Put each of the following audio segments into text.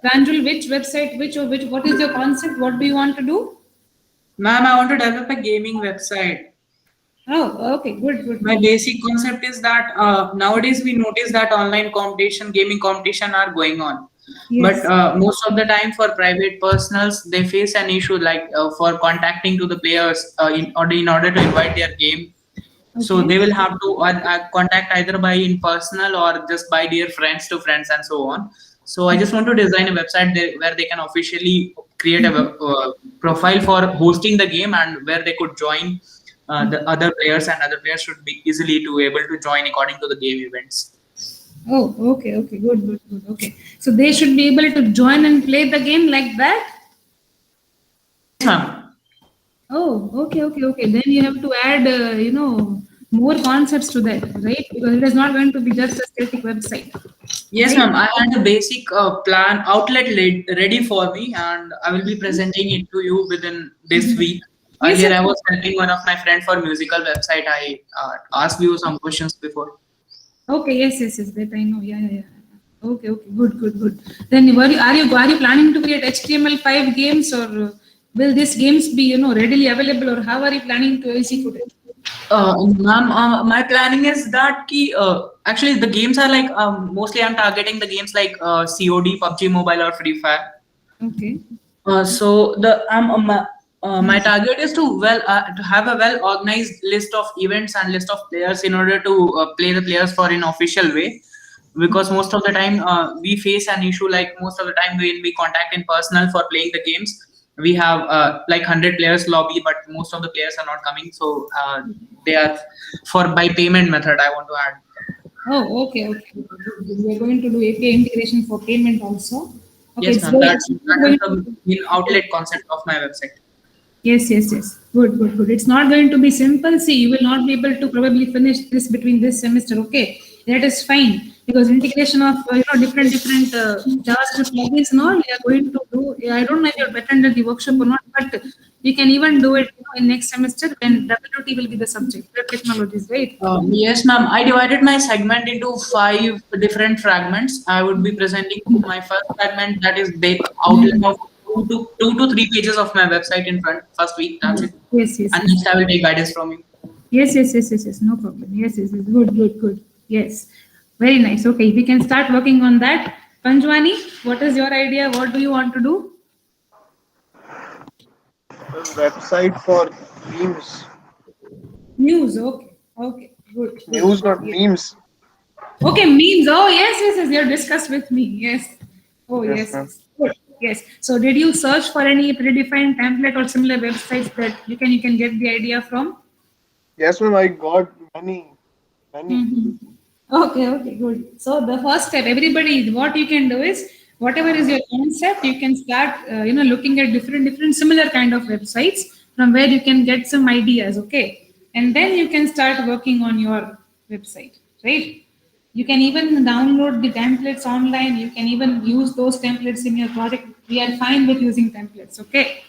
Pranjul, which website, what is your concept? What do you want to do? Ma'am, I want to develop a gaming website. Oh, okay, good, good, My good. basic concept is that nowadays we notice that online competition, gaming competition are going on. But Yes. most of the time for private personals, they face an issue like for contacting to the players in order to invite their game. So Okay. they will have to contact either by in personal or just by their friends to friends and so on. So I just want to design a website where they can officially create a profile for hosting the game and where they could join the other players, and other players should be easily to able to join according to the game events. Oh, okay, okay, good, good, good. Okay. So they should be able to join and play the game like that? Yes, ma'am. Oh, okay, okay, okay. Then you have to add, more concepts to that, right? Because it is not going to be just a static website, Yes, right? ma'am. I had a basic plan outlet ready for me, and I will be presenting it to you within this week. Yes, Earlier, yes. I was helping one of my friend for musical website. I asked you some questions before. Okay, yes, yes, yes. That I know. Yeah, yeah, yeah. Okay, okay, good, good, good. Then are you planning to create HTML5 games, or will these games be readily available, or how are you planning to execute it? Ma'am, my planning is that actually the games are like mostly I'm targeting the games like COD, PUBG Mobile, or Free Fire. Okay. So my target is to have a well organized list of events and list of players in order to play the players for in official way, because most of the time we face an issue like most of the time when we contact in personal for playing the games, we have like 100 players lobby, but most of the players are not coming, so they are for by payment method I want to add. Oh, okay, okay. We are going to do API integration for payment also. Okay, Yes, it's ma'am, going, it's not that is going the to. main outlet concept of my website. Yes, yes, yes. Good, good, good. It's not going to be simple. See, you will not be able to probably finish this between this semester. Okay, that is fine because integration of different JavaScript plugins and all we are going to do. Yeah, I don't know if you have attended the workshop or not, but we can even do it in next semester when WT will be the subject, web technologies, right? Yes, ma'am. I divided my segment into five different fragments. I would be presenting my first fragment, that is the outline of two to three pages of my website in front. First week, that's it. Yes, yes, And yes. next, I will take guidance from you. Yes, yes, yes, yes, yes. No problem. Yes, yes, yes. Good, good, good. Yes. Very nice. Okay, we can start working on that. Panjwani, what is your idea? What do you want to do? A website for memes. News. Okay. Okay. Good. Good. News, not Yes. memes. Okay, memes. Oh, yes, yes, yes. You have discussed with me. Yes. Oh, Yes, yes, ma'am. yes. Good. Yes. So, did you search for any predefined template or similar websites that you can get the idea from? Yes, ma'am. I got many. Mhm. Okay, okay, good. So the first step, everybody, what you can do is whatever is your concept, you can start, looking at different similar kind of websites from where you can get some ideas. Okay, and then you can start working on your website, right? You can even download the templates online. You can even use those templates in your project. We are fine with using templates. Okay,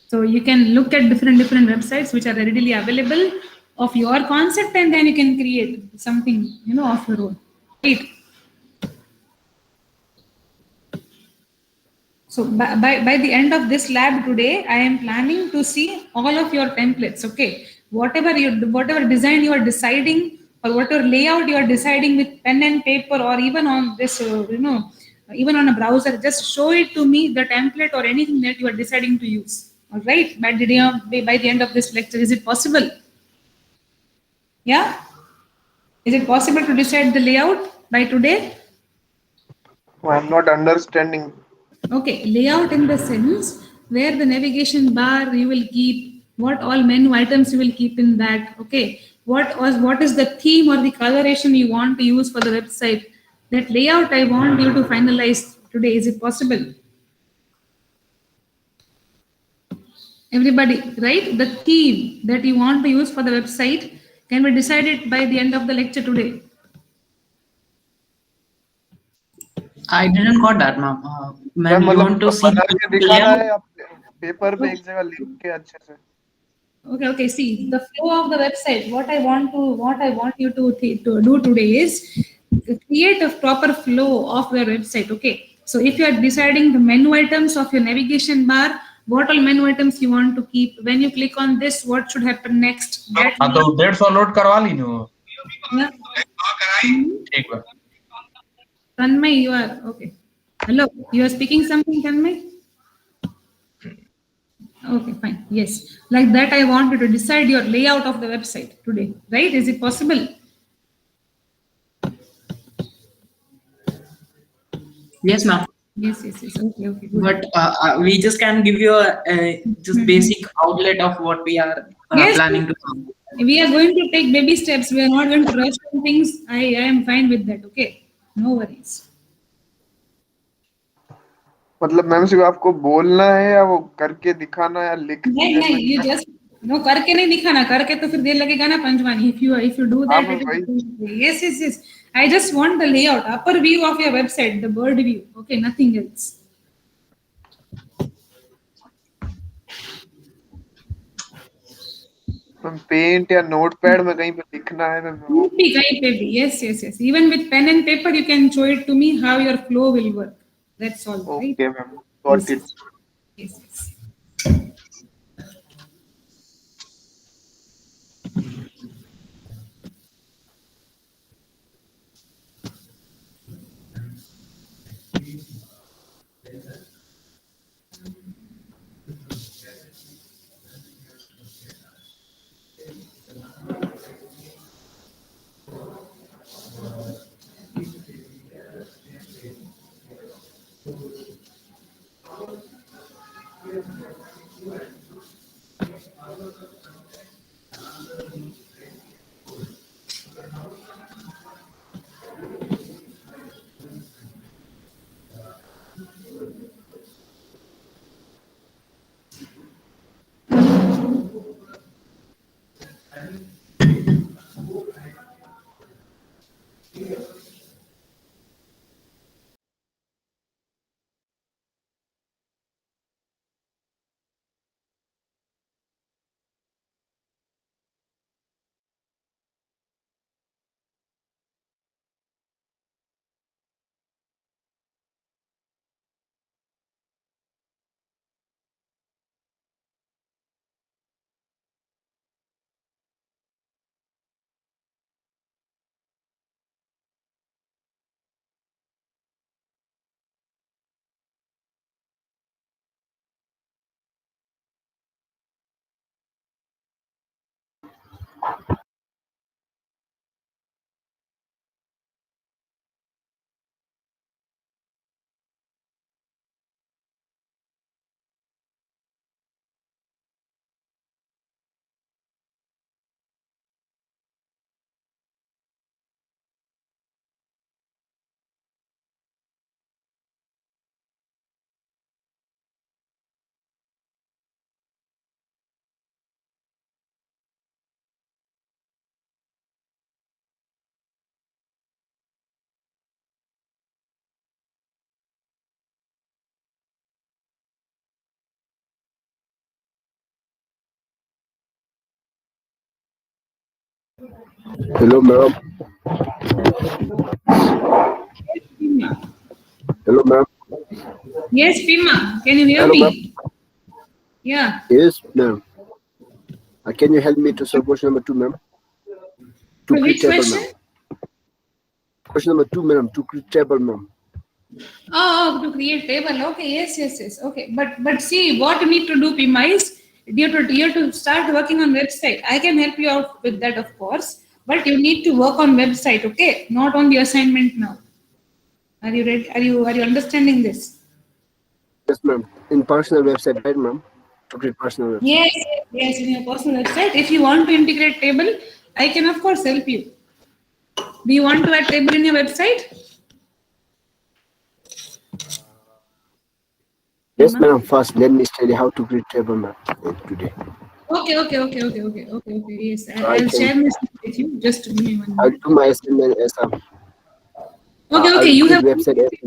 so you can look at different websites which are readily available of your concept, and then you can create something of your own. Right. So by the end of this lab today, I am planning to see all of your templates. Okay, whatever design you are deciding, or whatever layout you are deciding with pen and paper, or even on this, even on a browser, just show it to me the template or anything that you are deciding to use. All right, by the end of this lecture, is it possible? Yeah, is it possible to decide the layout by today? I'm not understanding. Okay, layout in the sense where the navigation bar you will keep, what all menu items you will keep in that. Okay, what is the theme or the coloration you want to use for the website? That layout I want you to finalize today. Is it possible? Everybody, right? The theme that you want to use for the website can be decided by the end of the lecture today. I didn't got that, ma'am. Ma'am Ma'am, you मतलब want to see बना के the दिखाना layout? है या paper पे Okay, एक जगह लिख के अच्छे से. okay, okay. See, the flow of the website. What I want you to do today is create a proper flow of your website. Okay. So if you are deciding the menu items of your navigation bar, what all menu items you want to keep, when you click on this, what should happen next? That हाँ तो 150 load करवा ली no yeah. ठीक है Tanmay, you are okay. Hello, you are speaking something, Tanmay? Okay, fine. Yes. Like that, I want you to decide your layout of the website today, right? Is it possible? Yes, ma'am. Yes. Okay, good. But we just can give you a just basic outlet of what we are Yes. planning to do. We are going to take baby steps. We are not going to rush on things. I am fine with that. Okay, no worries. मतलब ma'am सिर्फ आपको बोलना है या वो करके दिखाना है या लिख नहीं, you just no करके नहीं दिखाना, करके तो फिर देर लगेगा ना पंचवानी. If you do that, yes. I just want the layout, upper view of your website, the bird view. Okay, nothing else. Paint या नोटपैड में कहीं पे लिखना है मैम कहीं पे भी. Yes. Even with pen and paper, you can show it to me how your flow will work. That's all. Right? Okay, ma'am. Got it. Yes. Hello, ma'am. Hello, ma'am. Yes, Pima. Can you hear Hello, me? ma'am. Yeah. Yes, ma'am. Can you help me to solve question number 2, ma'am? To So create which table, question? ma'am. Question number 2, ma'am. To create table, ma'am. Oh, to create table. Okay, yes. Okay, but see, what you need to do, Pima, is you have to start working on website. I can help you out with that, of course, but you need to work on website. Okay, not on the assignment now. Are you ready? Are you understanding this? Yes, ma'am. In personal website, right, ma'am? To create personal website. Yes, in your personal website. If you want to integrate table, I can of course help you. Do you want to add table in your website? Yes, ma'am. First, let me study how to create table, ma'am, today. Okay. Yes, I'll share my screen with you. Just give me 1 I'll minute. do my assignment as a. Okay. You have. website.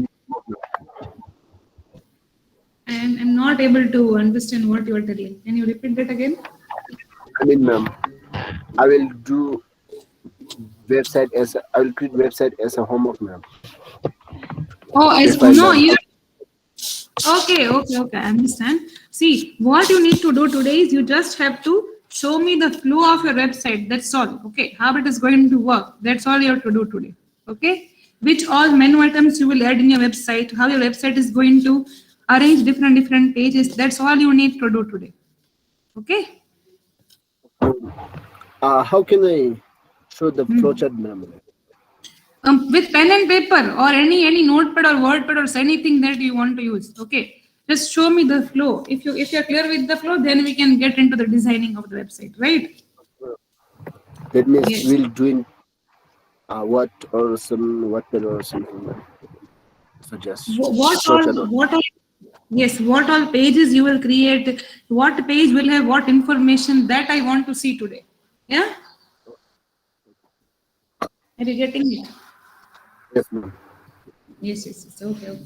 I'm not able to understand what you are telling. Can you repeat that again? I mean, ma'am, I will do website as I will create website as a homework, ma'am. Oh, If I no, learn you Okay, I understand. See, what you need to do today is you just have to show me the flow of your website. That's all. Okay, how it is going to work. That's all you have to do today. Okay, which all menu items you will add in your website, how your website is going to arrange different pages. That's all you need to do today. Okay. How can I show the flowchart, ma'am? With pen and paper or any notepad or wordpad or anything that you want to use. Okay, just show me the flow. If you're clear with the flow, then we can get into the designing of the website, right? That means Yes. we'll doing what or something. Ma'am. So just What all flowchart. what all yes, what all pages you will create, what page will have what information, that I want to see today. Yeah, are you getting it? Yes, ma'am. Yes. Okay.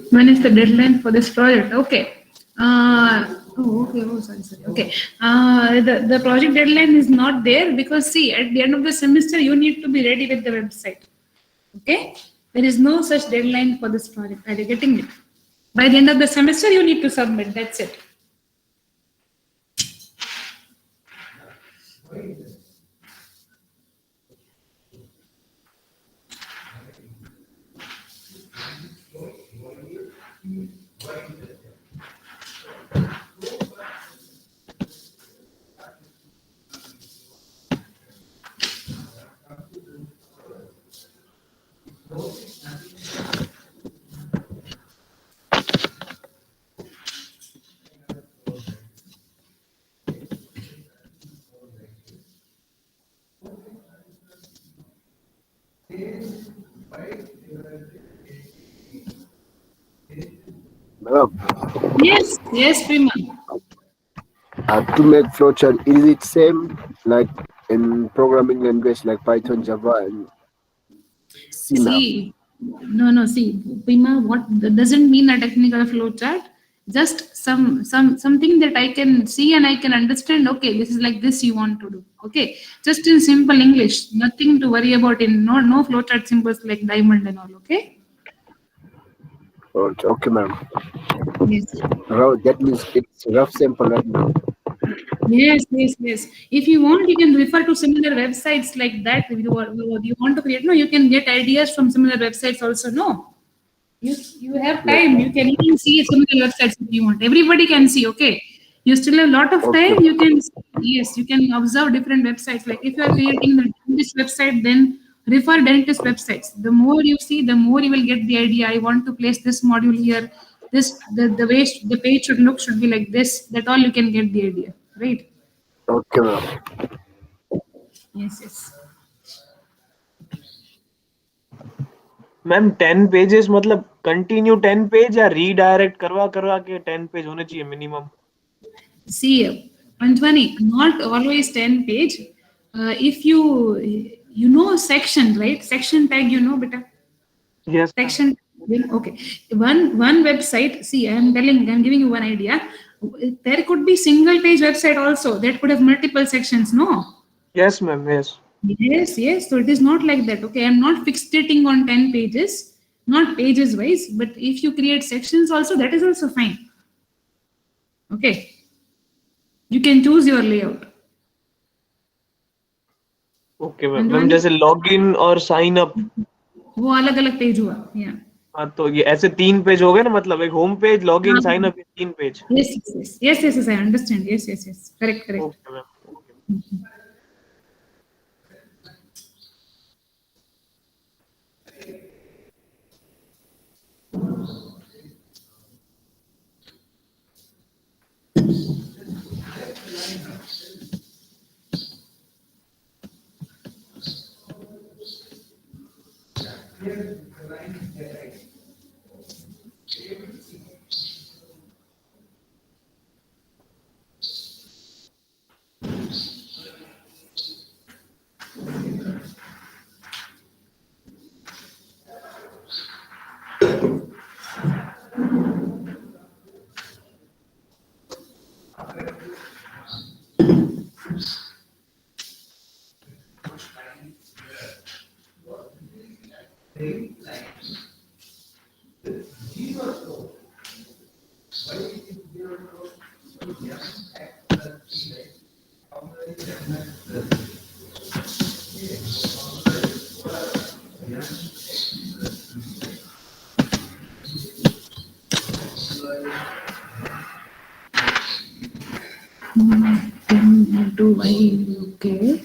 When is the deadline for this project? Okay. Okay. Oh, sorry. Okay. The project deadline is not there because see, at the end of the semester, you need to be ready with the website. Okay. There is no such deadline for this project. Are you getting it? By the end of the semester, you need to submit. That's it. Madam, Yes, Prima. to make flowchart, is it same like in programming language like Python, Java, and C, ma'am? See, no. See, Prima, what that doesn't mean a technical flow chart. Just something that I can see and I can understand. Okay, this is like this you want to do. Okay, just in simple English, nothing to worry about. In no flow chart symbols like diamond and all. Okay. Okay, ma'am. Yes. That means it's rough sample, right, ma'am? Yes. If you want, you can refer to similar websites like that. If you want to create, no, you can get ideas from similar websites also. No, you have time. You can even see similar websites if you want. Everybody can see. Okay, you still have a lot of Okay. time. You can you can observe different websites. Like if you are creating the dentist website, then refer dentist websites. The more you see, the more you will get the idea. I want to place this module here. The way the page should look should be like this. That all you can get the idea, right? Okay, ma'am. Yes. Ma'am 10 pages मतलब continue 10 page या redirect करवा करवा के 10 page होने चाहिए minimum? See, Panchwani, not always 10 page. If you know section, right? Section tag, you know, beta. Yes. Section. Okay. One website. See, I'm giving you one idea. There could be single page website also that could have multiple sections. No. Yes, ma'am. Yes. Yes. So it is not like that. Okay. I'm not fixating on 10 pages, not pages wise, but if you create sections also, that is also fine. Okay. You can choose your layout. Okay ma'am. Ma'am जैसे login और sign up वो अलग अलग page हुआ. या हाँ, तो ये ऐसे 3 पेज हो गए ना, मतलब एक home page, login, sign up, 3 page. yes, I understand. Yes. Correct. Okay ma'am. Do I okay?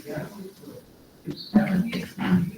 Okay, fine.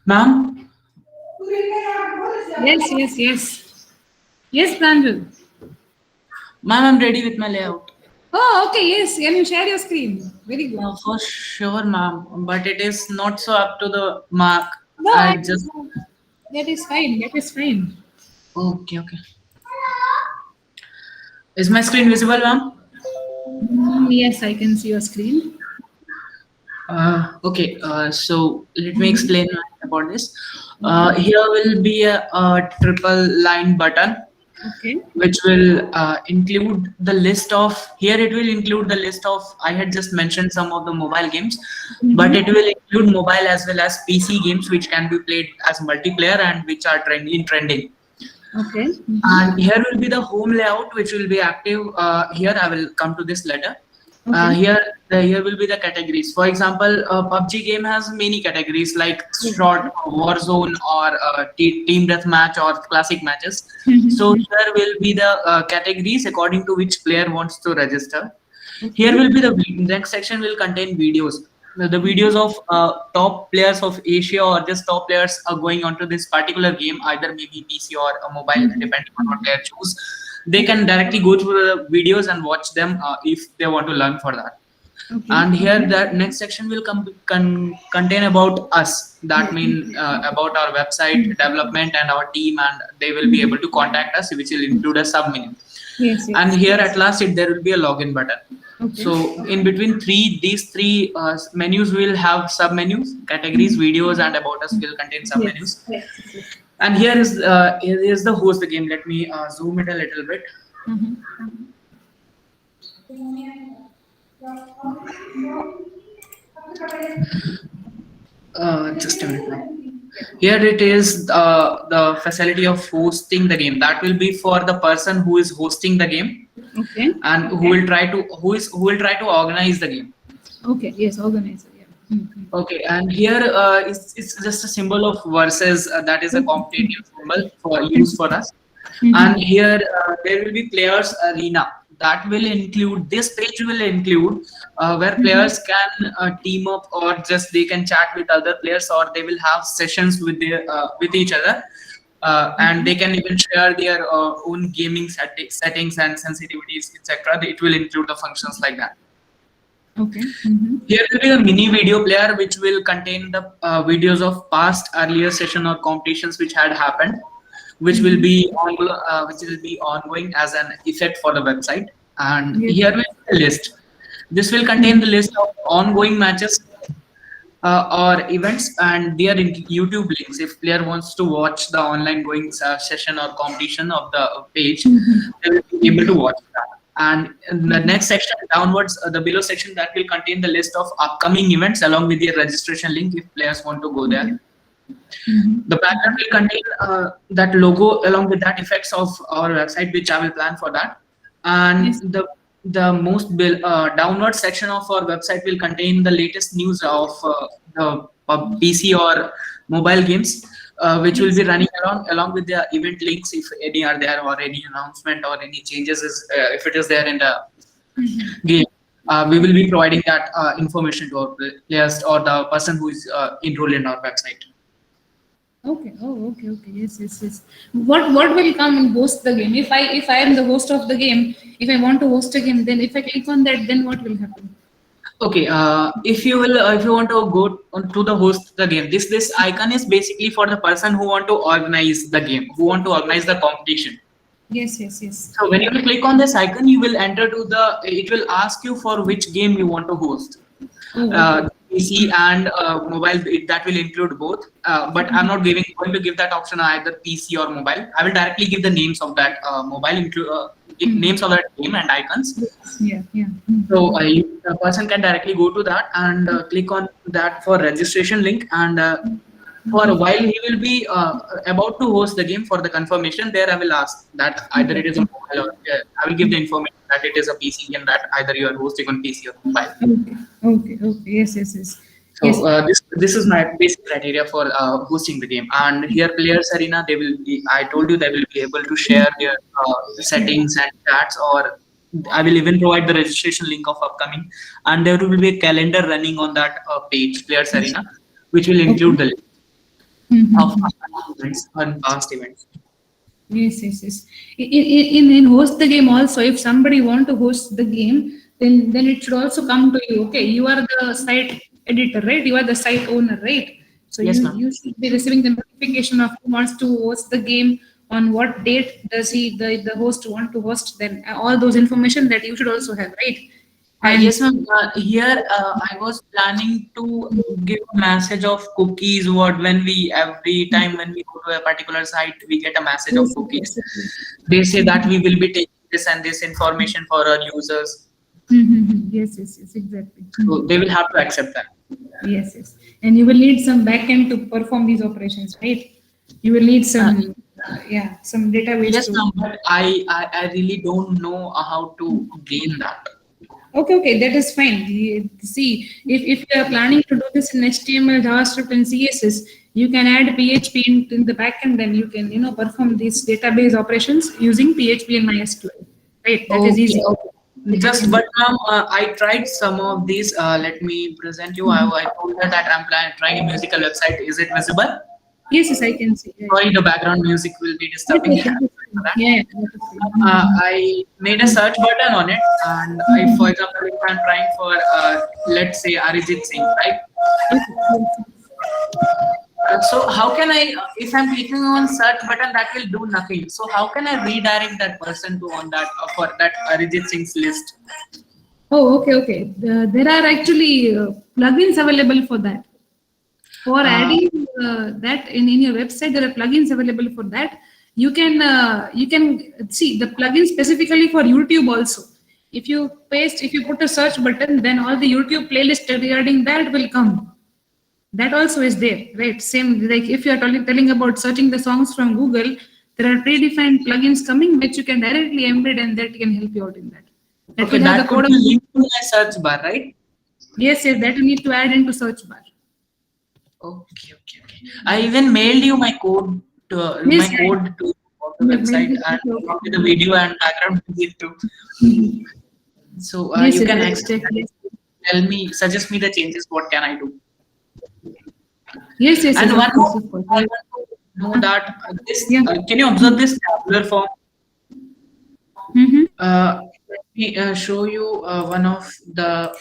Ma'am, Yes, Pranjal. ma'am, I'm ready with my layout. Oh, okay, yes. Can you share your screen? Very good. For sure, ma'am, but it is not so up to the mark. No, I just that is fine. That is fine. okay. Is my screen visible, ma'am? Yes, I can see your screen. Okay, so let me explain about this. Here will be a triple line button, Okay. which will include the list of, here it will include the list of, I had just mentioned some of the mobile games, but it will include mobile as well as PC games, which can be played as multiplayer and which are trending. Okay. And here will be the home layout, which will be active. Here I will come to this later. Okay. Here will be the categories. For example, PUBG game has many categories like short, Warzone, or team deathmatch or classic matches. So here will be the categories according to which player wants to register. Here will be the next section will contain videos. The videos of top players of Asia or just top players are going onto this particular game, either maybe PC or a mobile, depending on what player choose. They can directly go through the videos and watch them if they want to learn for that. Okay. And here that next section will contain about us. That means about our website development and our team, and they will be able to contact us, which will include a submenu. Yes. And here at last, there will be a login button. Okay. So in between these three menus will have submenus, categories, videos, and about us will contain submenus. Yes. And here is the host again. Let me zoom it a little bit. Just a minute now. Here it is the facility of hosting the game. That will be for the person who is hosting the game Okay. and who will try to organize the game. Okay. Yes. Organizer. Yeah. Okay, and here it's just a symbol of versus. That is a competitive symbol for use for us. And here there will be players arena. That will include, this page will include where players can team up, or just they can chat with other players, or they will have sessions with their with each other, and they can even share their own gaming settings and sensitivities, etc. It will include the functions like that. Okay. Here will be a mini video player, which will contain the videos of past earlier session or competitions which had happened, which will be ongoing as an effect for the website. And here will be a list. This will contain the list of ongoing matches or events, and their YouTube links. If player wants to watch the online going session or competition of the page, they will be able to watch that. And in the next section downwards, the below section, that will contain the list of upcoming events along with their registration link if players want to go there. The background will contain that logo along with that effects of our website, which I will plan for that. And the most downward section of our website will contain the latest news of the PC or mobile games, which will be running along with the event links if any are there, or any announcement or any changes if it is there in the game. We will be providing that information to our players or the person who is enrolled in our website. Okay. Oh, okay. Yes. What will come and host the game? If I am the host of the game, if I want to host a game, then if I click on that, then what will happen? Okay, if you want to go on to the host the game, this icon is basically for the person who want to organize the game, who want to organize the competition. Yes. So when you click on this icon, you will enter to it will ask you for which game you want to host. PC and mobile, that will include both, but I'm not going to give that option either PC or mobile. I will directly give the names of that mobile, names of that game and icons. Yeah. So a person can directly go to that and click on that for registration link, and for a while he will be about to host the game. For the confirmation, there I will ask that either it is a mobile, or I will give the information that it is a PC game, that either you are hosting on PC or mobile. Okay. Yes. So this is my basic criteria for hosting the game. And here players arena, I told you they will be able to share their settings and chats, or I will even provide the registration link of upcoming, and there will be a calendar running on that page, players arena, which will include the list. of events and past events. Yes, yes, yes. In host the game also, if somebody want to host the game, then it should also come to you. Okay, you are the site editor, right? You are the site owner, right? So Yes, ma'am. you should be receiving the notification of who wants to host the game, on what date does the host want to host, then all those information that you should also have, right? And Yes, ma'am. Here, I was planning to give a message of cookies. What when we every time when we go to a particular site, we get a message of yes, cookies. yes, They say that we will be taking this and this information for our users, yes, yes, yes, exactly. so they will have to accept that. Yes, yes. And you will need some backend to perform these operations, right? You will need some, some database Yes, to. ma'am. But I really don't know how to gain that. Okay, that is fine. See, if you are planning to do this in HTML, JavaScript, and CSS, you can add PHP in the backend, then you can, perform these database operations using PHP and MySQL. Right, that is easy. Okay. Just, but ma'am, I tried some of these. Let me present you. I told her that I'm trying a musical website. Is it visible? Yes, I can see. Sorry, the background music will be disturbing. Yeah. I made a search button on it, and for example, if I'm trying for, let's say, Arijit Singh, right? So how can I, if I'm clicking on search button, that will do nothing. So how can I redirect that person to on that for that Arijit Singh's list? Oh, okay. There are actually plugins available for that. For adding that in your website, there are plugins available for that. You can see the plugin specifically for YouTube also. If you put a search button, then all the YouTube playlist regarding that will come. That also is there, right? Same like if you are telling about searching the songs from Google, there are predefined plugins coming which you can directly embed, and that can help you out in that. Okay, that could be linked to my search bar, right? Yes, that you need to add into search bar. Okay. I even mailed you my code to Yes, my code to the website and with the video and background music too. So Yes, you can yes, suggest me the changes. What can I do? Yes. And yes, one of course, more, of course. I want to know that this. Yeah. Can you observe this tabular form? Let me show you one of the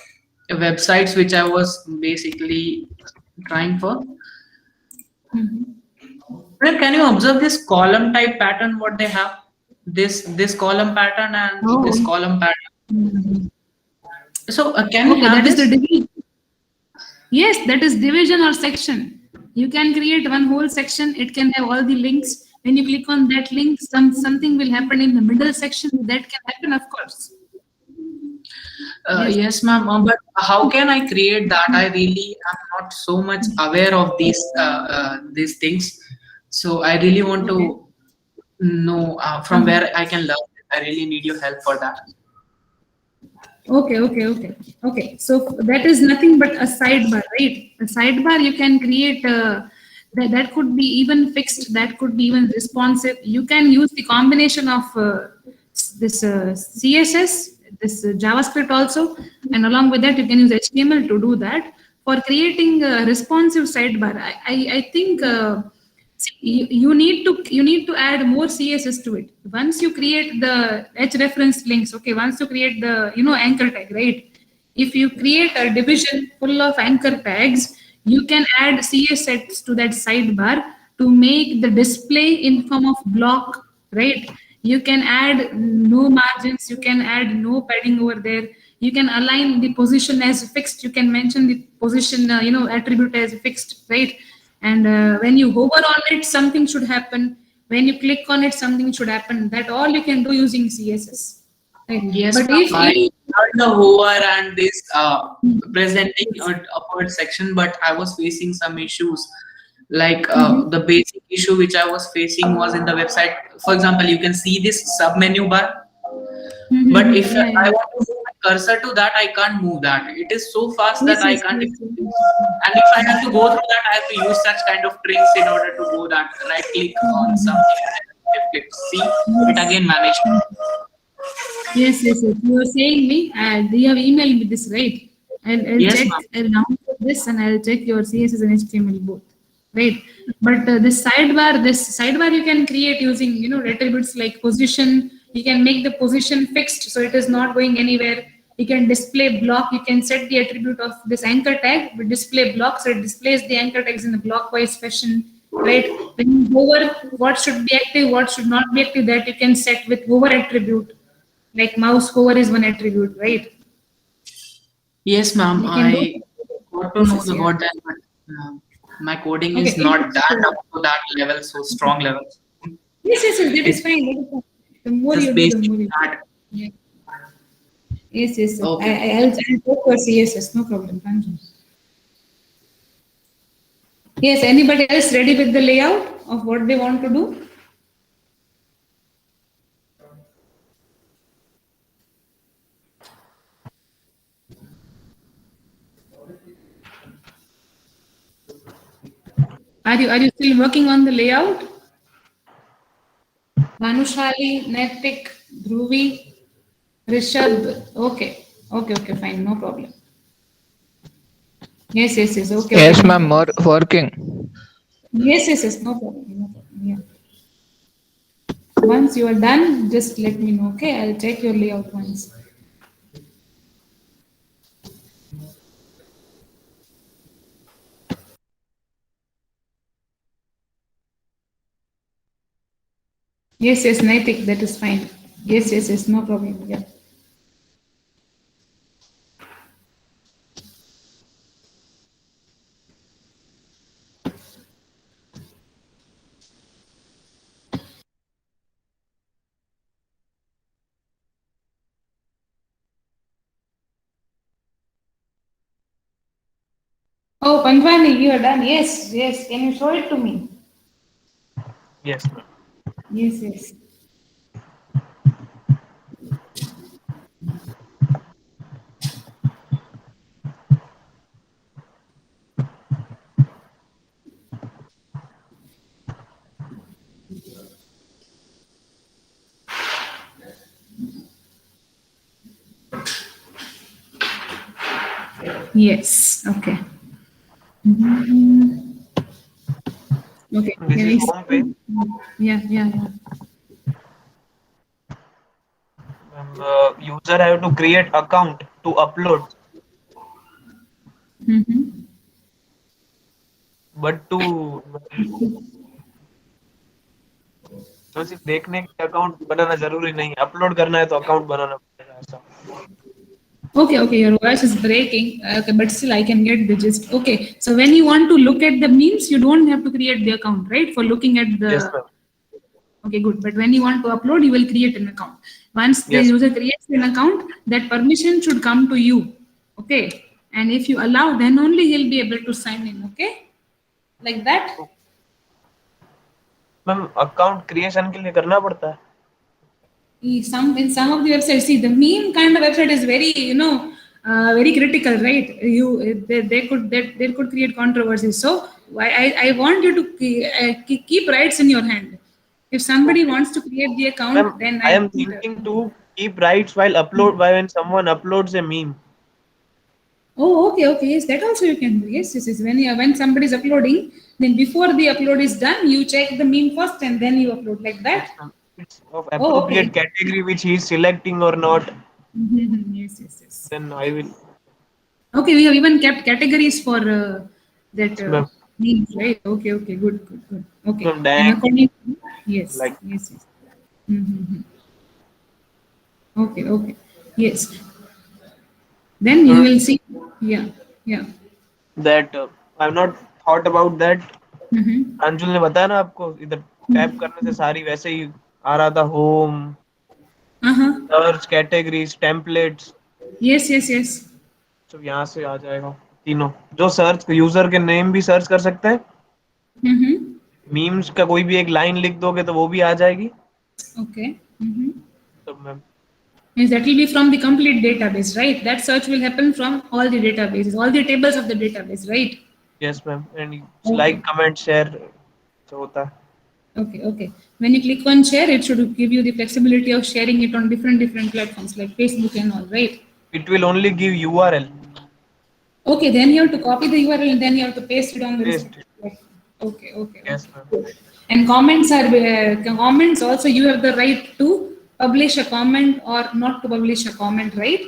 websites which I was basically trying for. Well, can you observe this column type pattern? What they have, this column pattern and this column pattern. So can you have that this? is the division. Yes, that is division or section. You can create one whole section. It can have all the links. When you click on that link, something will happen in the middle section. That can happen, of course. Yes, ma'am. But how can I create that? I really am not so much aware of these things. So I really want to know from where I can learn. I really need your help for that. Okay. So that is nothing but a sidebar, right? A sidebar you can create. That could be even fixed. That could be even responsive. You can use the combination of this CSS. This JavaScript also, and along with that you can use HTML to do that. For creating a responsive sidebar, I think you need to add more CSS to it. Once you create the hrefs links, okay, once you create the anchor tag, right? If you create a division full of anchor tags, you can add CSS to that sidebar to make the display in form of block, right? You can add no margins, you can add no padding over there. You can align the position as fixed. You can mention the position, attribute as fixed, right? And when you hover on it, something should happen. When you click on it, something should happen. That all you can do using CSS. Right? Yes, but if I heard the hover and this presenting upward section, but I was facing some issues. Like the basic issue which I was facing was in the website. For example, you can see this sub menu bar, but if I want to move my cursor to that, I can't move that. It is so fast that I can't. And if I have to go through that, I have to use such kind of tricks in order to go that. Right click on something, see it again managed. Yes. You are saying me, you have emailed me this, right? I'll Yes, check. I'll download this and I'll check your CSS and HTML both. right? But this sidebar you can create using, you know, attributes like position. You can make the position fixed, so it is not going anywhere. You can display block. You can set the attribute of this anchor tag with display block, so it displays the anchor tags in a blockwise fashion, right? When you hover, what should be active, what should not be active, that you can set with hover attribute. Like mouse hover is one attribute, right? Yes, ma'am. You can do I got to know process, yeah. about that, but my coding is Okay. not that up to that level, so strong level. Yes, that is fine. That is fine. The more Just you do, the basic more you. that. Yeah. Yes. Okay. I'll go for CSS. No problem. Thank you. Yes. Anybody else ready with the layout of what they want to do? Are you still working on the layout? Manushali, Netik, Dhruvi, Rishabh. Okay, fine, no problem. Yes. Okay. Yes, Okay, no ma'am. More problem. working. Yes, no problem. Yeah. Once you are done, just let me know. Okay, I'll check your layout once. Yes, Naitik, that is fine. Yes, no problem. Yeah. Oh, Panjwani, you are done. Yes. Can you show it to me? Yes, ma'am. Yes. Yes. Okay. Mhm. Okay. This Can is I home page. Yeah. User have to create account to upload, Mm-hmm. but to तो सिर्फ देखने के account बनाना जरूरी नहीं है, upload करना है तो अकाउंट बनाना पड़ेगा ऐसा. Okay, your voice is breaking. Okay, but still I can get the gist. Okay, so when you want to look at the memes, you don't have to create the account, right? For looking at the. Yes, ma'am. Okay, good. But when you want to upload, you will create an account. Once the Yes. user creates an account, that permission should come to you. Okay, and if you allow, then only he'll be able to sign in. Okay, like that. Ma'am account creation के लिए करना पड़ता है. In some of the websites, see the meme kind of website is very, very critical, right? They could create controversies. So I want you to keep rights in your hand. If somebody wants to create the account, Ma'am, then I am thinking to keep rights while when someone uploads a meme. Oh, okay. Yes, that also you can do. Yes. When somebody is uploading, then before the upload is done, you check the meme first and then you upload like that. It's of appropriate okay. category which he is selecting or not. Yes. Then I will. Okay, we have even kept categories for that Ma'am. memes, right? Okay, good. Okay. Ma'am, And according yes. Like- Yes. Mm-hmm. Okay. Yes. Then you will see. Yeah. That I've not thought about that. Mm-hmm. Anjul ने बताया ना आपको, इधर tap करने से सारी वैसे ही आ रहा था, home, Uh-huh. Search, categories, templates. Yes. तो यहाँ से आ जाएगा तीनों. जो सर्च यूजर के नेम भी सर्च कर सकते हैं. Mm-hmm. मीम्स का कोई भी एक लाइन लिख दोगे तो वो भी आ जाएगी. Okay. Mm-hmm. तो ma'am Means that will be from the complete database, right? That search will happen from all the databases, all the tables of the database, right? Yes ma'am. And like, comment, share तो होता है. Okay. When you click on share, it should give you the flexibility of sharing it on different platforms like Facebook and all, right? It will only give URL. Okay, then you have to copy the URL and then you have to paste it on the Paste respective platform. Okay, okay, Yes, okay. ma'am. And comments also. You have the right to publish a comment or not to publish a comment, right?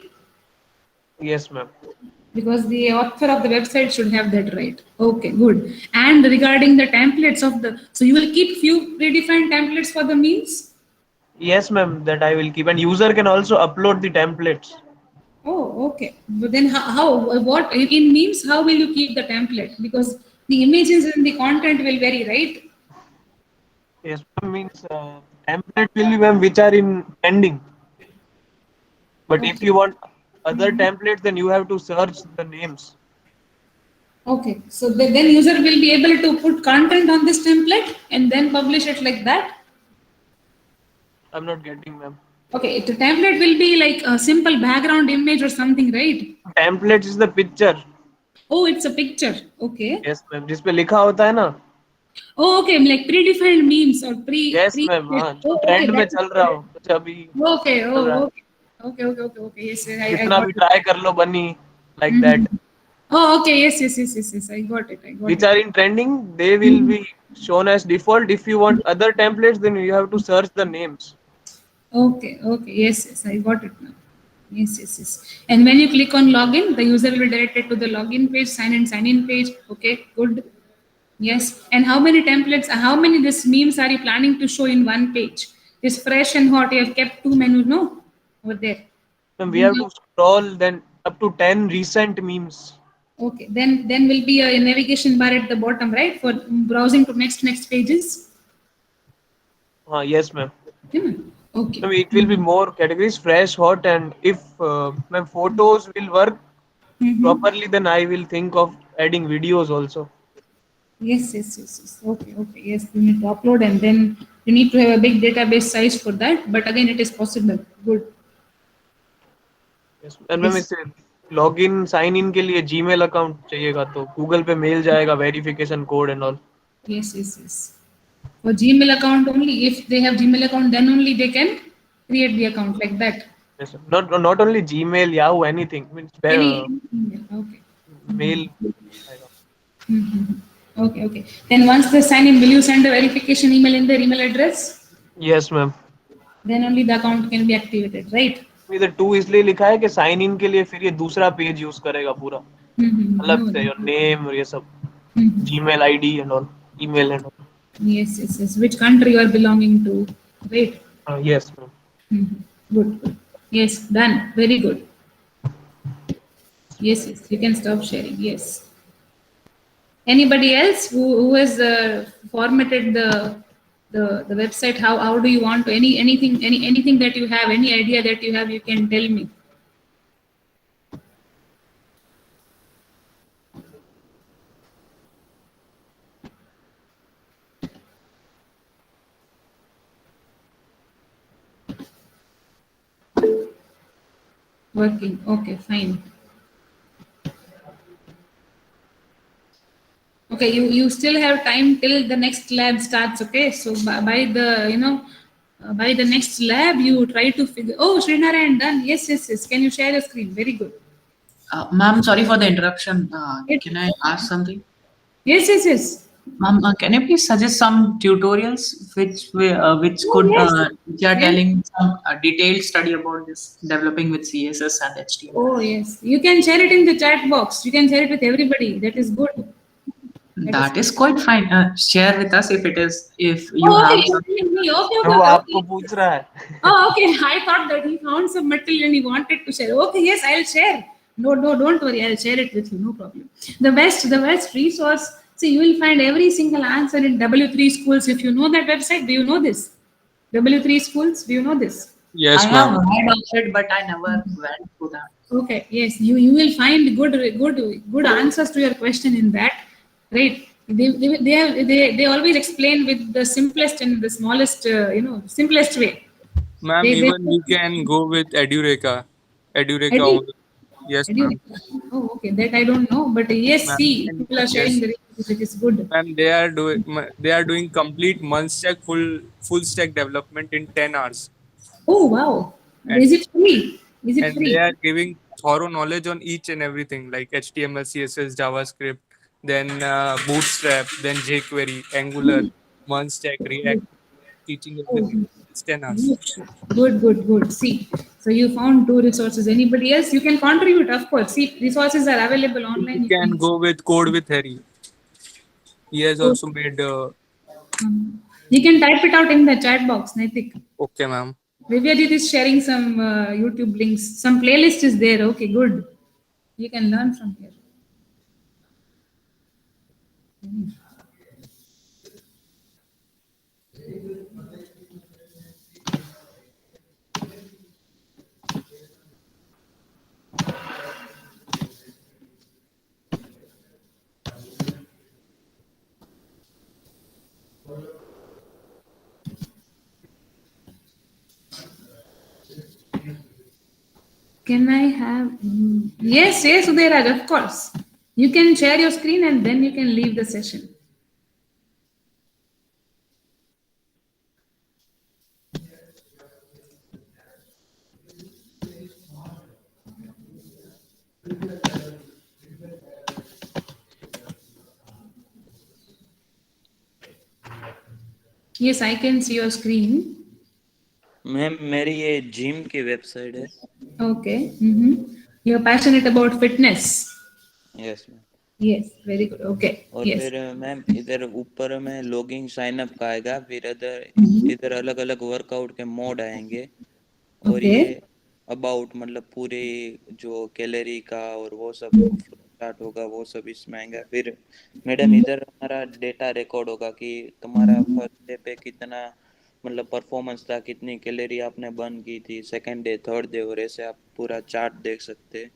Yes, ma'am. Because the author of the website should have that right. Okay, good. And regarding the templates of the, so you will keep few predefined templates for the memes. Yes, ma'am. That I will keep. And user can also upload the templates. Oh, okay. But then what in memes? How will you keep the template? Because the images and the content will vary, right? Yes, ma'am. Means template will be, ma'am, which are in pending. But if Okay. you want other templates, then you have to search the names. Okay. So then user will be able to put content on this template and then publish it like that. I'm not getting, ma'am. Okay. The template will be like a simple background image or something, right? Templates is the picture. Oh, it's a picture. Okay. Yes, ma'am. जिस पे लिखा होता है ना. Oh, okay. Like predefined memes or Yes, ma'am. हाँ, जो Oh, okay. Trend में That चल रहा हो, कुछ अभी okay. चल रहा Oh, है. okay. Okay. Yes, I जितना got भी it. ट्राई कर लो बनी, like that. Mhm. Oh, okay. Yes. I got it. Which are in trending, they will be shown as default. If you want other templates, then you have to search the names. Okay. Yes. I got it now. Yes. And when you click on login, the user will be directed to the login page, sign in page. Okay, good. Yes. And how many templates, how many this memes are you planning to show in one page? This fresh and hot, you have kept two menus, no? Over there. Then we Then have to scroll then up to 10 recent memes. okay. Then will be a navigation bar at the bottom, right? For browsing to next pages. Yes, ma'am. Yeah. Okay. Ma'am, it will be more categories, fresh, hot, and if ma'am, photos will work Mhm. properly, then I will think of adding videos also. Yes. Okay. Yes, you need to upload and then you need to have a big database size for that. But again, it is possible. Good. Yes. And ma'am, Yes. इसे login sign in के लिए Gmail account चाहिएगा तो Google पे mail जाएगा verification code and all. Yes. For Gmail account only, if they have Gmail account, then only they can create the account like that. Yes, sir. Not only Gmail, Yahoo, anything. Means Any email. Okay. mail. Mhm. Okay. Then once they sign in, will you send a verification email in their email address? Yes, ma'am. Then only the account can be activated, right? इधर 2 इसलिए लिखा है कि sign in के लिए फिर ये दूसरा पेज यूज करेगा पूरा अलग No. से योर नेम और ये सब Mhm. Gmail ID and all email and Yes. Which country you are belonging to? Right. All yes ma'am. Mhm. Good. Yes, done. Very good. Yes. You can stop sharing. Yes. Anybody else who has formatted the website? How do you want to anything that you have, any idea that you have, you can tell me. Working. Okay, fine. Okay, you still have time till the next lab starts. Okay, so by the next lab you try to figure. Oh, Srinarayan done. Yes. Can you share your screen? Very good. Ma'am, sorry for the interruption. It- Can I ask something? Yes. Ma'am, can you please suggest some tutorials which Oh, could yes. which are telling some detailed study about this developing with CSS and HTML? Oh, yes. You can share it in the chat box. You can share it with everybody. That is good. That is quite fine. Share with us if you Oh, okay. have You're some. telling me. Okay. वो आपको पूछ रहा है. Oh, okay. I thought that he found some material and he wanted to share. Okay, yes, I'll share. No, don't worry. I'll share it with you. No problem. The best resource. See, you will find every single answer in W3 schools. If you know that website, do you know this? W3 schools, do you know this? Yes, I have heard of it, but I never went to that. Okay, yes, you will find good answers to your question in that, right? They always explain with the simplest and the smallest, simplest way. Ma'am, They- even we can go with Edureka. Edureka. Edu- Yes, Edu- ma'am. Oh, okay, that I don't know, but yes, Ma'am, see, and people are sharing yes. the resources, which is good. Ma'am, they are doing complete Munstack full stack development in 10 hours. Oh, wow. And- Is it free? Is it And free? they are giving thorough knowledge on each and everything like HTML, CSS, JavaScript, then Bootstrap, then jQuery, Angular, Munstack, React, teaching everything. It's 10 hours. Good. See, so you found 2 resources. Anybody else? You can contribute, of course. See, resources are available online. You can go with Code with Harry. He has also made. You can type it out in the chat box, Naitik. Okay, ma'am. Vivyajit is sharing some YouTube links. Some playlist is there. Okay, good. You can learn from here. Can I have? Yes, Udayraj, of course. You can share your screen and then you can leave the session. Yes, I can see your screen. Ma'am मेरी ये gym की website है. Okay. You're passionate about fitness. Yes ma'am. Yes, very good. Okay. और Yes. फिर ma'am इधर ऊपर में logging sign up का आएगा, फिर इधर अलग अलग वर्कआउट के मोड आएंगे. और Okay. ये अबाउट मतलब पूरे जो कैलोरी का और वो सब स्टार्ट होगा, वो सब इसमें आएगा. फिर मैडम इधर हमारा डेटा रिकॉर्ड होगा कि तुम्हारा फर्स्ट डे पे कितना मतलब परफॉर्मेंस था, कितनी कैलोरी आपने बर्न की थी, सेकंड डे, थर्ड डे, और ऐसे आप पूरा चार्ट देख सकते हैं.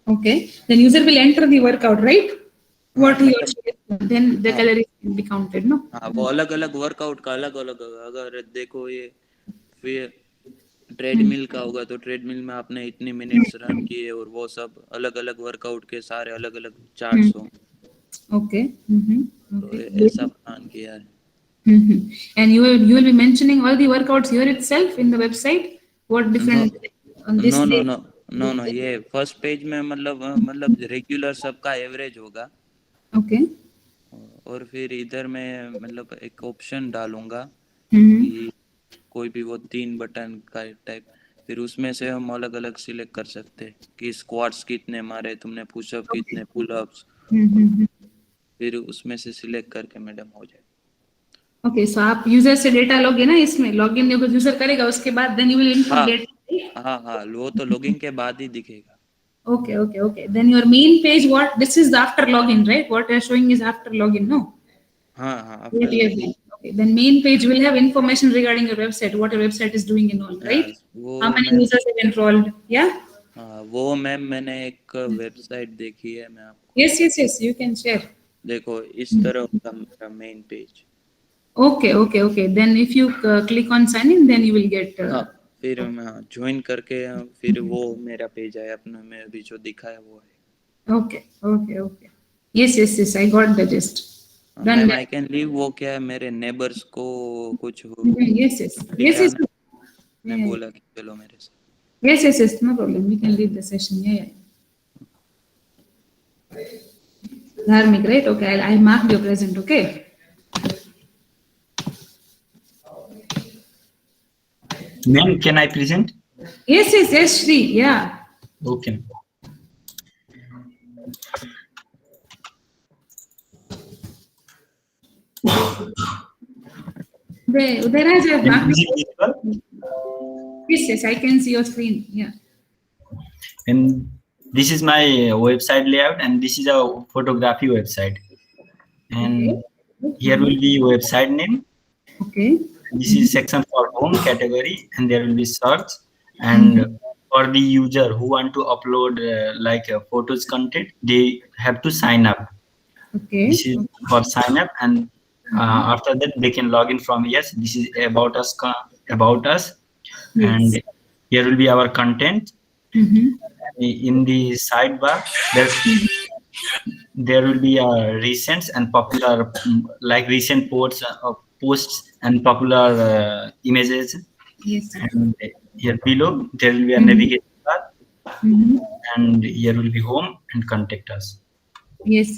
Okay. Then user will enter the workout, right? What he or she is, then the calories will be counted, no? हाँ, वो अलग अलग वर्कआउट का अलग अलग होगा. अगर देखो ये फिर ट्रेडमिल का होगा तो ट्रेडमिल में आपने इतनी मिनट्स रन किए और वो सब अलग अलग वर्कआउट के सारे अलग अलग चार्ट्स होंगे. Okay. तो Okay. ऐसा प्लान किया है. And you will be mentioning all the workouts here itself in the website. What different on this day? No ये फर्स्ट पेज में मतलब रेगुलर सबका एवरेज होगा. Okay. और फिर इधर मैं मतलब एक ऑप्शन डालूंगा Mm-hmm. कि कोई भी वो 3 बटन का टाइप, फिर उसमें से हम अलग अलग सिलेक्ट कर सकते हैं कि स्क्वाट्स कितने मारे तुमने, पुशअप कितने, पुलअप्स. फिर उसमें से सिलेक्ट करके मैडम हो जाए. Okay, so आप यूजर से डेटा लोगे ना, इसमें लॉगिन जब यूजर करेगा उसके बाद then you will input data. हाँ वो तो लॉगिन के बाद ही दिखेगा. Okay. Then your main page, what this is after login, right? What you're showing is after login, no? हाँ Okay. Then main page will have information regarding your website, what your website is doing and all, right? वो How many users have enrolled? Yeah. हाँ वो ma'am मैंने एक website देखी है, मैं आपको. Yes. You can share. देखो इस तरह होगा मेरा main page. Okay. Then if you click on sign in, then you will get. हाँ फिर मैं ज्वाइन करके फिर वो मेरा पेज है अपना, मैं अभी जो दिखा है वो है. Okay. Yes. I got the gist. Done. Ma'am I can leave वो क्या है, मेरे नेबर्स को कुछ Yes. मैं बोला कि चलो मेरे साथ. Yes. No problem. We can leave the session. Yeah. Dharmik, right? Okay. I'll mark your present. Okay. Ma'am, can I present? Yes, Shri. Yeah. Okay. Udayraj, I have marked. Is it visible? Yes, I can see your screen. Yeah. And this is my website layout, and this is a photography website. And here will be website name. Okay. This is section for home category, and there will be search. And for the user who want to upload photos content, they have to sign up. Okay. This is for sign up, and after that they can log in from yes. This is about us. Yes. And here will be our content. In the sidebar, there will be recent and popular, like recent posts and popular images. Yes. And here below there will be a navigation bar, and here will be home and contact us. Yes.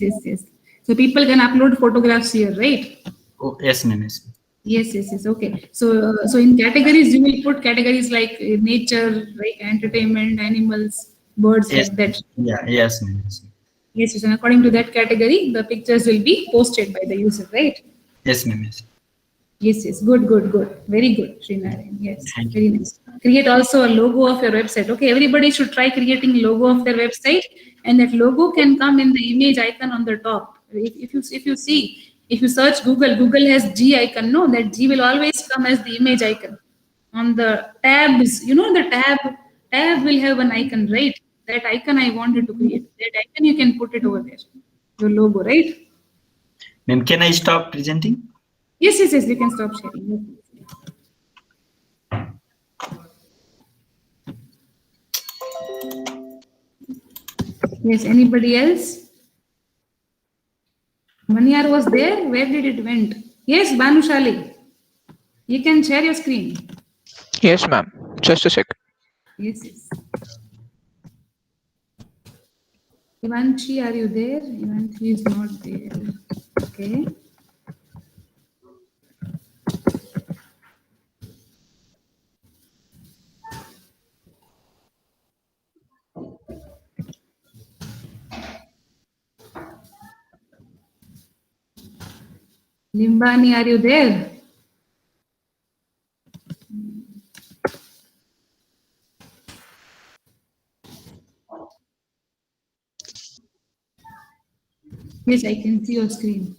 So people can upload photographs here, right? Oh, yes, ma'am. Yes. Yes. Okay. So in categories, you will put categories like nature, like entertainment, animals, birds, Yes. like that. Yeah. Yes, ma'am. Yes. Yes. And according to that category, the pictures will be posted by the user, right? Yes, ma'am. Yes. Yes. Good. Very good, Srinarayan. Yes, Thank very nice. Create also a logo of your website. Okay, everybody should try creating logo of their website, and that logo can come in the image icon on the top. If you search Google, Google has G icon. No, that G will always come as the image icon. On the tabs, the tab will have an icon, right? That icon I wanted to create. That icon you can put it over there. Your logo, right? Ma'am, can I stop presenting? Yes. You can stop sharing. Yes. Anybody else? Maniyar was there. Where did it went? Yes, Banushali. You can share your screen. Yes, ma'am. Just a sec. Yes. Ivanchi, are you there? Ivanchi is not there. Okay. Limbani, are you there? Yes, I can see your screen.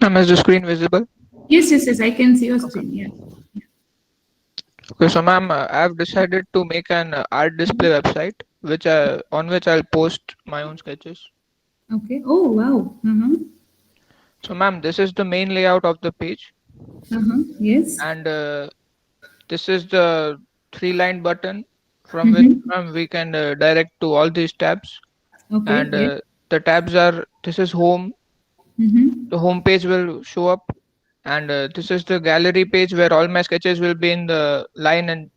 Ma'am, is the screen visible? Yes, I can see your screen. Yeah. Okay, so ma'am, I've decided to make an art display website, on which I'll post my own sketches. Okay. Oh, wow. So ma'am, this is the main layout of the page, Yes. and this is the 3-line button from which ma'am, we can direct to all these tabs. Okay. And the tabs are, this is home. The home page will show up, and this is the gallery page where all my sketches will be in the line, and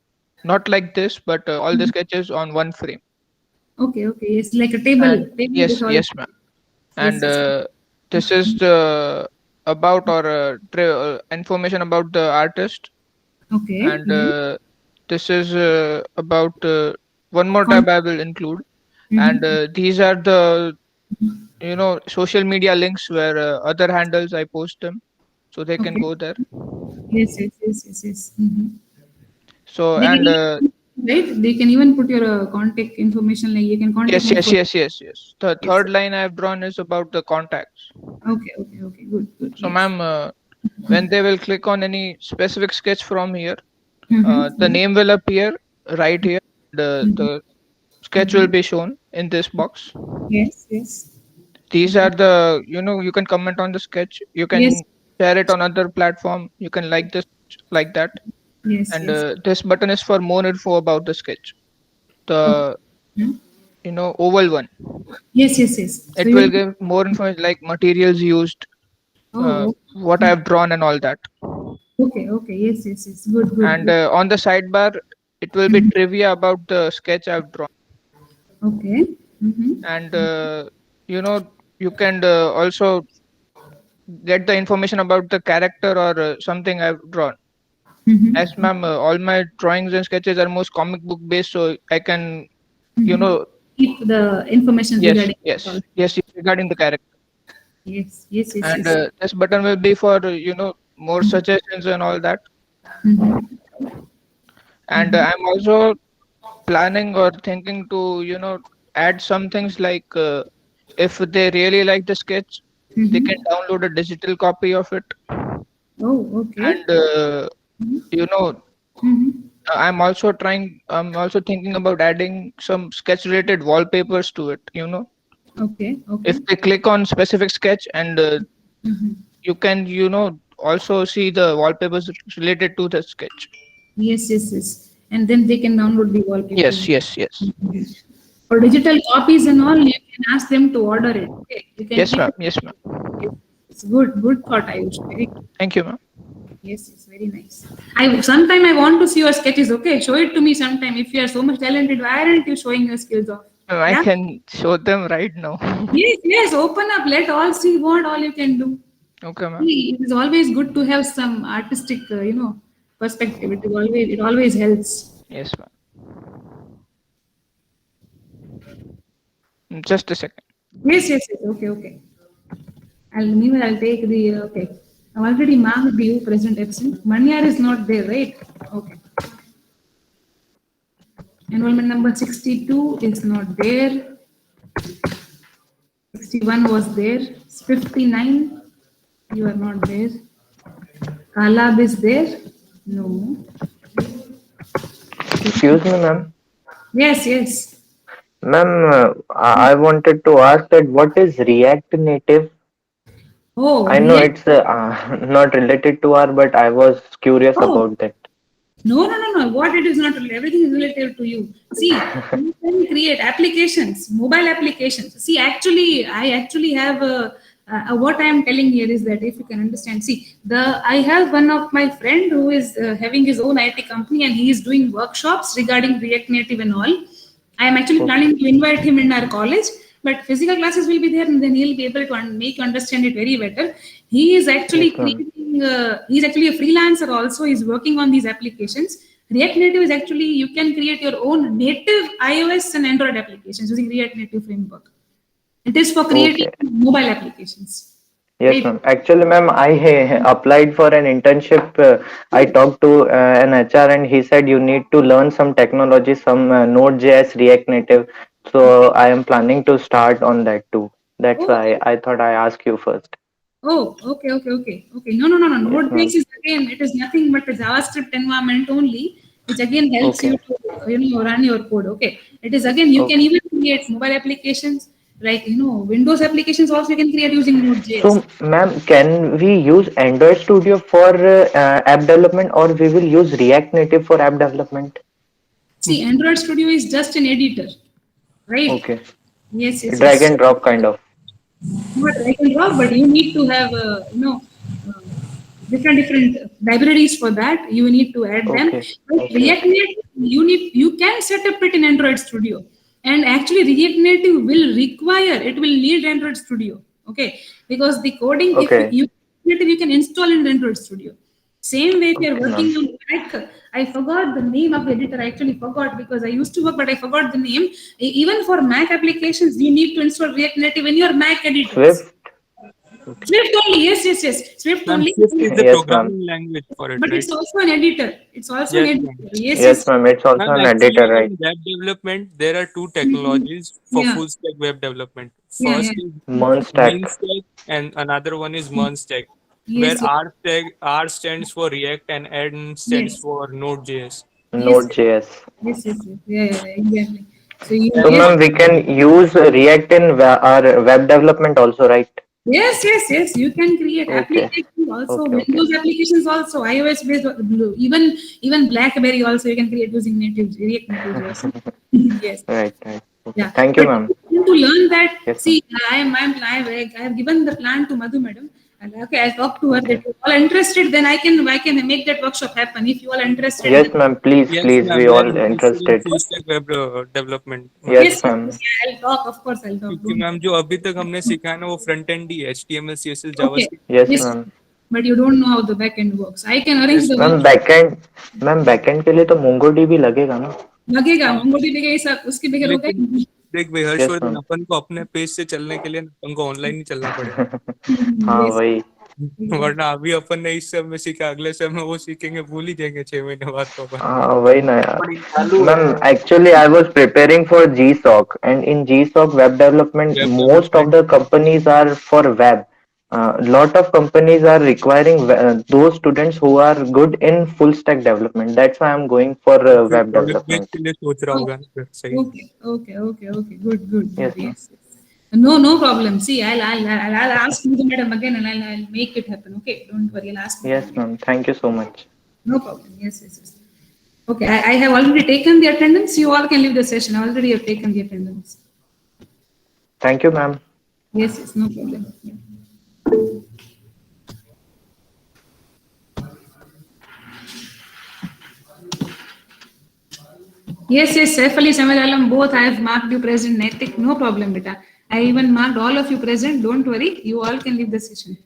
not like this, but all the sketches on one frame. Okay. It's like a table. Yes, with all- yes, ma'am. And Yes. this is the about or information about the artist, Okay. and this is about one more tab I will include, and these are the social media links where other handles I post them, so they can Okay. go there. Yes. So They and can right? They can even put your contact information. Like you can contact. yes. The third Yes. line I have drawn is about the contacts. Okay. Good. So Yes. ma'am, when they will click on any specific sketch from here, Mhm. the name will appear right here. The sketch will be shown in this box. Yes. These are the, you can comment on the sketch. You can Yes. share it on other platform. You can like this, like that. Yes. And this button is for more info about the sketch. The, oval one. Yes. So It you will give more information like materials used, what I have drawn and all that. Okay. Yes. Good. And on the sidebar, it will be trivia about the sketch I've drawn. Okay. And you can also get the information about the character or something I've drawn. As ma'am, all my drawings and sketches are most comic book based, so I can Keep the information regarding. yes regarding the character. Yes. And this button will be for more suggestions and all that. And I'm also planning or thinking to add some things like if they really like the sketch, they can download a digital copy of it. Oh, okay. And I'm also thinking about adding some sketch related wallpapers to it. Okay. If they click on specific sketch, and you can also see the wallpapers related to the sketch. Yes. And then they can download the wallpaper. Yes. For digital copies and all, you can ask them to order it. Okay. You can Yes, keep ma'am. it. Yes, ma'am. It's good thought, Ayush. Very good. Thank you, ma'am. Yes, very nice. Sometime I want to see your sketches. Okay, show it to me sometime. If you are so much talented, why aren't you showing your skills off? I Yeah? can show them right now. Yes. Open up. Let all see what all you can do. Okay, ma'am. See, it is always good to have some artistic, perspective. It always helps. Yes, ma'am. Just a second. Yes. Okay. I'll take the okay. I already marked the present absent. Manyar is not there, right? Okay. Enrollment number 62 is not there. 61 was there. 59, you are not there. Kalab is there? No. Excuse me, ma'am. Yes. Ma'am, I wanted to ask that what is React Native? Oh, I know it's not related to R, but I was curious about that. No. What it is not related. Everything is related to you. See, you can create applications, mobile applications. See, I actually have what I am telling here is that if you can understand. See, I have one of my friend who is having his own IT company and he is doing workshops regarding React Native and all. I am actually planning to invite him in our college. But physical classes will be there, and then he'll be able to make you understand it very better. He is actually creating. He's actually a freelancer. Also, he's working on these applications. React Native is actually you can create your own native iOS and Android applications using React Native framework. It is for creating mobile applications. Yes, Right? ma'am. Actually, ma'am, I applied for an internship. I talked to an HR, and he said you need to learn some technology, some Node.js, React Native. So I am planning to start on that too. That's why I thought I ask you first. Oh, okay. No. Node.js is again, it is nothing but a JavaScript environment only, which again helps you to run your code. Okay, it is again you can even create mobile applications like Windows applications also you can create using Node.js. So, ma'am, can we use Android Studio for app development, or we will use React Native for app development? See, Android Studio is just an editor, right? Okay. Yes. Drag and drop kind of. Not drag and drop, but you need to have different libraries for that. You need to add them. But React Native, you can set up it in Android Studio, and actually React Native will need Android Studio. Okay, because the coding if you can install in Android Studio. Same way if you're working on Mac, I forgot the name of the editor. I actually forgot because I used to work, but I forgot the name. Even for Mac applications, you need to install React Native in your Mac editor. Swift only, yes. Swift only. Swift is the programming language for it, but right? It's also an editor. It's also an editor. Yes, ma'am. It's also an editor, right? In web development, there are two technologies for full stack web development. First is Mernstack, and another one is Mernstack. Where R stands for React and N stands for Node.js. Node.js. Yes. Yeah, exactly. So, ma'am, we can use React in our web development also, right? Yes. You can create applications also, Windows applications also, iOS based, even BlackBerry also you can create using React Native also. Yes. Right. Yeah. Thank you, ma'am. To learn that, see, I have given the plan to Madhu madam. And I'll talk to her that if you all interested, then I can make that workshop happen. If you all interested. Yes, ma'am. Please, we all interested. Full stack web development. Yes, ma'am. I'll talk. Of course, I'll talk. क्योंकि ma'am जो अभी तक हमने सीखा है ना वो front and he है HTML CSS JavaScript. Yes, ma'am. But you don't know how the backend works. I can arrange the. Ma'am, backend के लिए तो MongoDB लगेगा ना? लगेगा MongoDB के साथ उसके बगैर होगा. देख भाई हर्षवर्धन, अपन को अपने पेज से चलने के लिए अपन को ऑनलाइन ही चलना पड़ेगा. हाँ वही. वरना अभी अपन ने इस सब में सीखा, अगले सब में वो सीखेंगे, भूल ही जाएंगे 6 महीने बाद तो. हाँ वही ना यार. Ma'am, actually I was preparing for GSOC, and in GSOC web development, most of the companies are for web. Lot of companies are requiring those students who are good in full stack development. That's why I'm going for web development. Okay. Good. Yes. No problem. See, I'll ask you, madam, again, and I'll make it happen. Okay, don't worry. I'll ask. Yes, ma'am. Thank you so much. No problem. Yes. Okay, I have already taken the attendance. You all can leave the session. I already have taken the attendance. Thank you, ma'am. Yes, no problem. Yeah. Yes, yes, Saif Ali, Samir Alam, both I have marked you present. Naitik, no problem, beta. I even marked all of you present. Don't worry, you all can leave the session.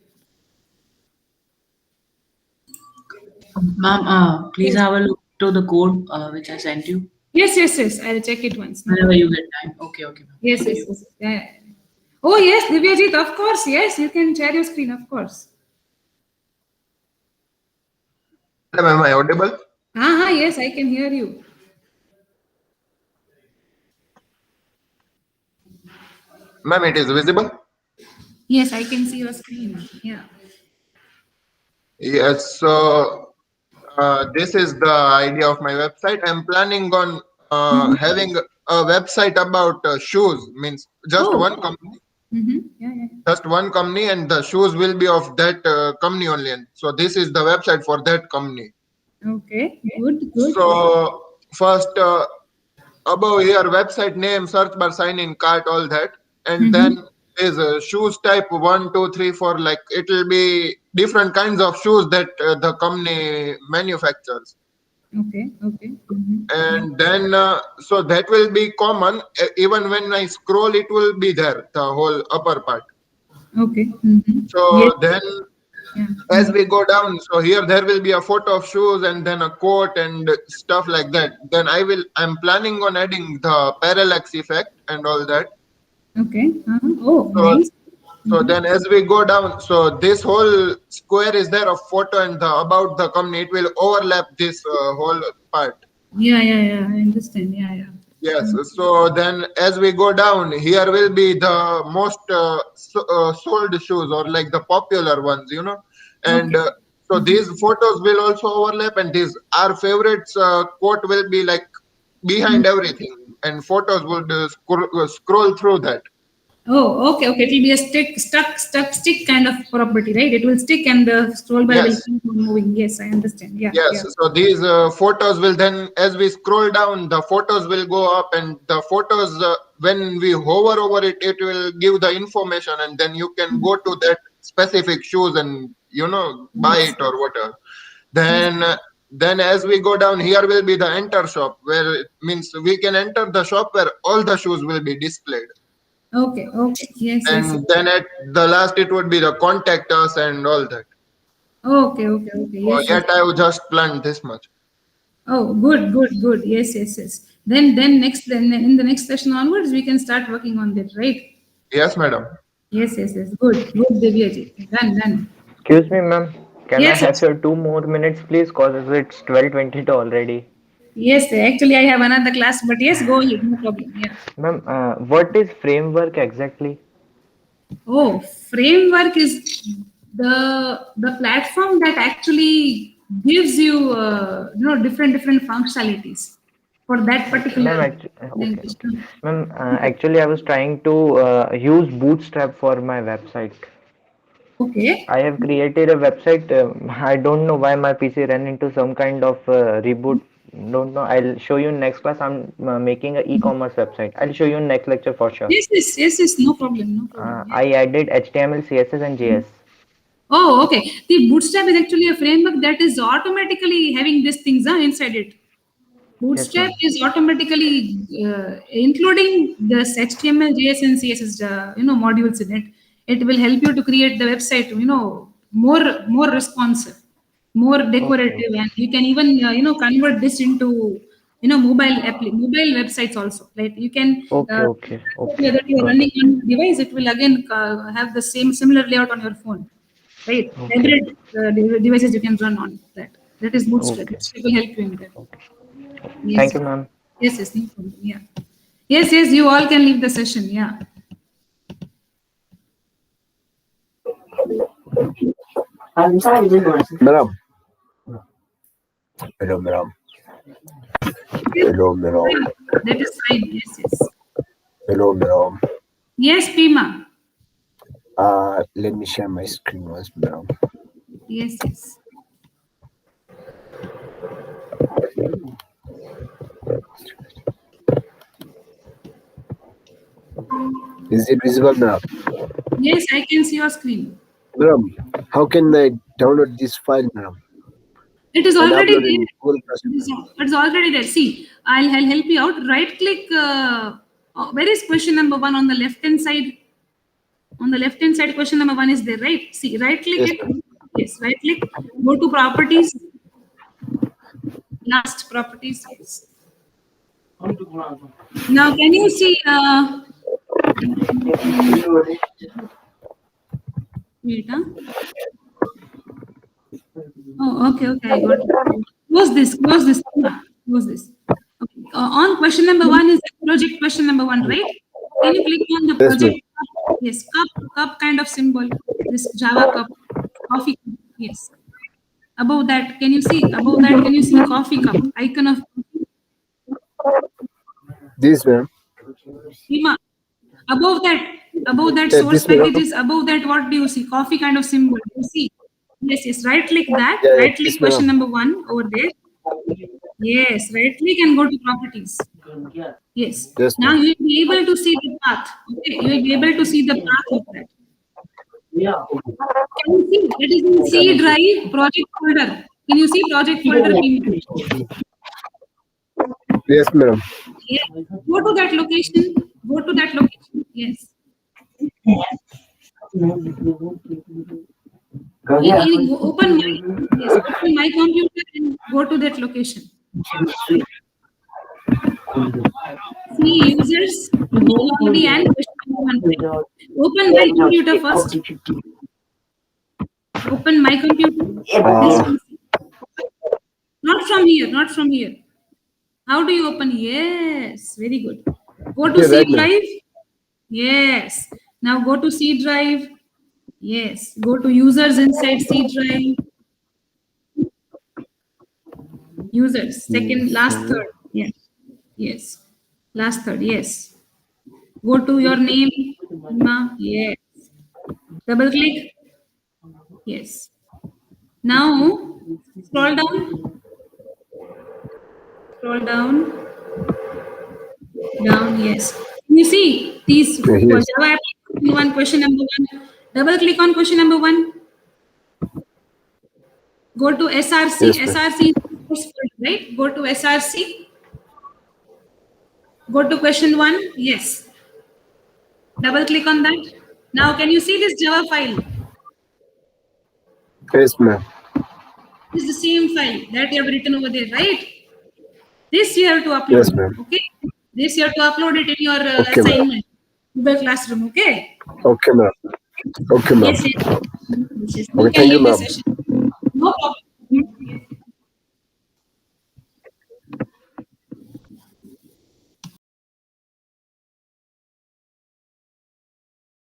Ma'am, please have a look to the code which I sent you. Yes, yes, yes. I'll check it once. No Whenever problem. you get time. Okay, okay. Ma'am. Yes, Thank yes, you. yes. Yeah, yeah. Oh, yes, Divyajit, of course. Yes, you can share your screen, of course. Am I audible? Yes, I can hear you. Ma'am, it is visible? Yes, I can see your screen. Yeah. Yes, so this is the idea of my website. I'm planning on having a website about shoes, means just Oh. one company. Mm-hmm. Yeah, yeah. Just one company, and the shoes will be of that company only. And so this is the website for that company. Okay, good, good. So first, above here, website name, search bar, sign in, cart, all that, and then is shoes type 1, 2, 3, 4. Like it will be different kinds of shoes that the company manufactures. Okay, okay. And then so that will be common. Even when I scroll, it will be there, the whole upper part. Okay. So Yes. then as we go down, so here there will be a photo of shoes and then a quote and stuff like that. Then I'm planning on adding the parallax effect and all that. Okay. Oh, So, nice. so then as we go down, so this whole square is there of photo and the about the company. It will overlap this whole part. Yeah, yeah, yeah. I understand. Yeah, yeah. Yes. So then as we go down, here will be the most sold shoes or like the popular ones, you know. And so these photos will also overlap, and these our favorites quote will be like behind everything, and photos would scroll through that. Oh, okay, okay. It will be a stick kind of property, right? It will stick and the scroll bar will keep on moving. Yes, I understand. Yeah. Yes, Yeah. so these photos will then, as we scroll down, the photos will go up, and the photos, when we hover over it, it will give the information, and then you can go to that specific shoes and buy it or whatever. Then as we go down, here will be the enter shop, where it means we can enter the shop where all the shoes will be displayed. Okay, okay. Yes, yes. And then at the last, it would be the contact us and all that. Okay, okay, okay. So Yes, yet yes. I have just planned this much. Oh, good, good, good. Yes, yes, yes. Then in the next session onwards, we can start working on that, right? Yes, madam. Yes, yes, yes. Good, good, Divyaji. Done. Excuse me, ma'am. Can Yes, I have yes. your 2 more minutes, please? Cause it's 12:22 already. Yes, actually, I have another class, but yes, go ahead, no problem. Yeah. Ma'am, what is framework exactly? Oh, framework is the platform that actually gives you different functionalities for that particular language. Ma'am, actually, I was trying to use Bootstrap for my website. Okay. I have created a website. I don't know why my PC ran into some kind of reboot. Don't know. I'll show you in next class. I'm making an e-commerce website. I'll show you in next lecture for sure. Yes, yes, yes, yes. No problem, no problem. I added HTML, CSS, and JS. Oh, okay. The Bootstrap is actually a framework that is automatically having these things inside it. Bootstrap is automatically including this HTML, JS, and CSS, modules in it. It will help you to create the website, more responsive, more decorative, and you can even, convert this into, mobile websites also. Like you can, whether you are running on device, it will again have the similar layout on your phone, right? Hybrid devices you can run on that. That is Bootstrap. It will help you in that. Yes. Thank you, ma'am. Yes, yes, no problem. Yeah. Yes, yes, you all can leave the session. Yeah. Madam. Hello, madam. Hello, madam. That is fine. Yes, yes. Hello, madam. Yes, Pima. Let me share my screen once, madam. Yes, yes. Is it visible now? Yes, I can see your screen. Madam, how can I download this file, madam? It is And already upload in there. Google Classroom. It's already there. See, I'll help you out. Right click. Where is question number 1 on the left hand side? On the left hand side, question number 1 is there, right? See, right click Yes, it. Yes, right click. Go to properties. Last properties. Yes. Now, can you see? Wait, huh? Oh, okay. I got it. Close this. Close this. Okay. On question number 1 is the project question number 1, right? Can you click on the Yes, ma'am. project? Yes, cup kind of symbol. This Java cup, coffee cup. Yes. Above that, can you see? Above that, can you see coffee cup? Icon of This, ma'am. Hima. Above that Yeah, source this, ma'am. packages. Above that, what do you see? Coffee kind of symbol. You see? Yes. Right click that. Yeah, Right click this, question ma'am. number 1 over there. Yes. Right click and go to properties. Yes. Yes, Now ma'am. you will be able to see the path. Okay. You will be able to see the path of that. Can you see? It is in C drive project folder. Can you see project folder? Yes, ma'am. Yes. Go to that location. Yes. Open my computer and go to that location. See users, ID and question number 1. Open my computer first. Open my computer. This one. Not from here. How do you open? Yes, very good. Go to Yeah, C right, ma'am. drive. Yes. Now go to C drive. Yes. Go to users inside C drive. Users. Second, last third. Yes. Yes. Last third. Yes. Go to your name. Yes. Double click. Yes. Now scroll down. Down. Yes. You see these Yes. Java application 1, question number 1. Double click on question number 1. Go to SRC. Yes, ma'am. SRC, right? Go to SRC. Go to question 1. Yes. Double click on that. Now, can you see this Java file? Yes, ma'am. This is the same file that you have written over there, right? This you have to upload. Yes, ma'am. Okay. This you have to upload it in your Okay, ma'am. assignment. Google Classroom. Okay. Okay, ma'am. Okay, ma'am. Yes. Okay, thank you, ma'am. No problem.